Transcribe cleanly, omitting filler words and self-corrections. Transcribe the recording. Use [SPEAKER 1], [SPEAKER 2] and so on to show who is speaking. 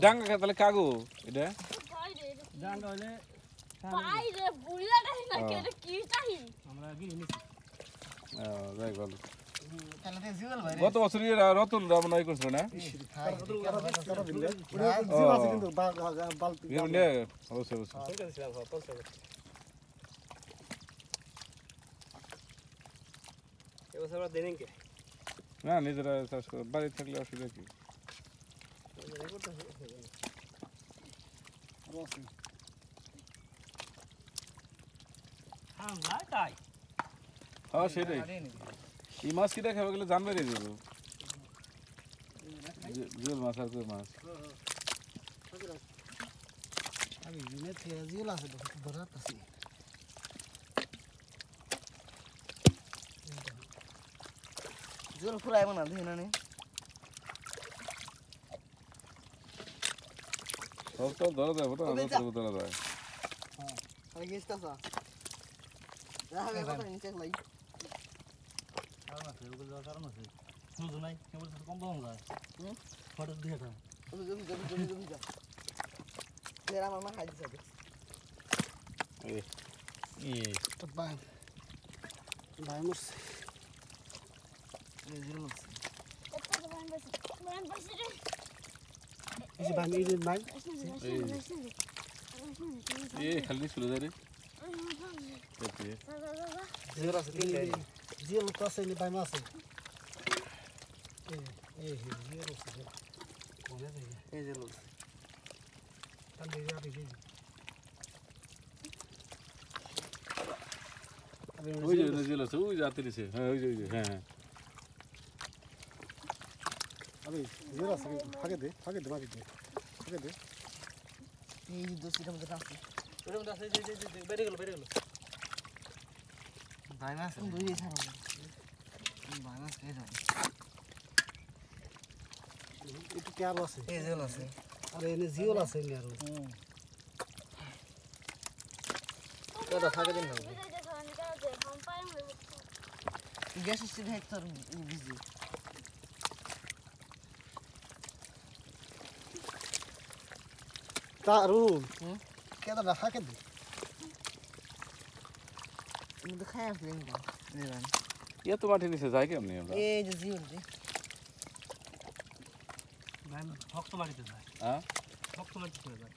[SPEAKER 1] ডাঙ্গা তাহলে কাগো এটা
[SPEAKER 2] ডাঙ্গা হইলে
[SPEAKER 3] বাইরে বুড়িয়া গাই না কেটে কি চাই
[SPEAKER 2] আমরা গিয়ে নিছি
[SPEAKER 1] যাই বল
[SPEAKER 4] তাহলে তো জিওল ভাই
[SPEAKER 1] গত বছর রতন রামন আই করছিল না
[SPEAKER 2] জিও আছে কিন্তু বালতি
[SPEAKER 1] এমনি অবশ্যই
[SPEAKER 2] এবছর আমরা দেন কে
[SPEAKER 1] না নিজেরা চাষ করে বাড়ি থাকলে অসুবিধা কি
[SPEAKER 2] হ্যাঁ ভাই তাই
[SPEAKER 1] হ্যাঁ সেটাই এই মাছ কিটা খাবে গেলে জানবে রে দেবো জিওল মাছ আর কই মাছ
[SPEAKER 4] আমি জিনে জিওল আছে ধরাত আছে জিওল ফুরাই না দিনা নে
[SPEAKER 1] সব তো ধরা যাবে না সব ধরা যায়
[SPEAKER 4] হ্যাঁ আরে গেছতাছ রাবে কথা নিচে লাই
[SPEAKER 2] কারণ আছে ওগুলো যাওয়ার কারণ আছে সুযোগ নাই কেবল কম পাওয়া যায় ফটো দিয়ে দাও
[SPEAKER 4] জমি যা তেরা মামা খাই দিছে
[SPEAKER 2] তো ভাই মরছে
[SPEAKER 4] এই জিরো মরছে
[SPEAKER 3] এটা বান বসে রে
[SPEAKER 2] এই যে ভাই এই যে ভাই
[SPEAKER 1] এই খালি চলে যায় রে
[SPEAKER 4] জিরো আছে তিন গাড়ি
[SPEAKER 2] জিও তো আছে নি ভাই মাছ এই জিও আছে কোনে যাই
[SPEAKER 4] এই জিরো
[SPEAKER 2] তান দিয়ে আপনি দিন
[SPEAKER 1] ওই যে নজল আছে ওই যাতে নিছে হ্যাঁ ওই যে হ্যাঁ
[SPEAKER 2] আরে জিও আছে ফাকে দে মারি দে ফাকে দে
[SPEAKER 4] এই দোসিটার মধ্যে আছে
[SPEAKER 2] ওর মধ্যে আছে যে বেরে গেল
[SPEAKER 4] ভাই মাছ দুই ছাড়া ভাই মাছ কে যায়
[SPEAKER 2] একটু কি আলো আছে
[SPEAKER 4] এই জিরো আছে
[SPEAKER 2] আরে এনে জিও আছে নি আরো
[SPEAKER 4] এটা ফাকে দিন না
[SPEAKER 3] বুঝাই দে ধরন কাজ দে হাম পাই মে
[SPEAKER 4] গ্যাস সিধা হেক্টর বিজি
[SPEAKER 2] তারুন কেদা ফাকে দে
[SPEAKER 4] কিন্তু খাই আসলে না দিবেন
[SPEAKER 1] ইয়া তো মাটি নিচে যায় কেমনি আমরা
[SPEAKER 4] এই যে জিও রে
[SPEAKER 2] ভাই ভক্ত মারিতে যায়
[SPEAKER 1] হ্যাঁ
[SPEAKER 2] ভক্ত মারিতে যায়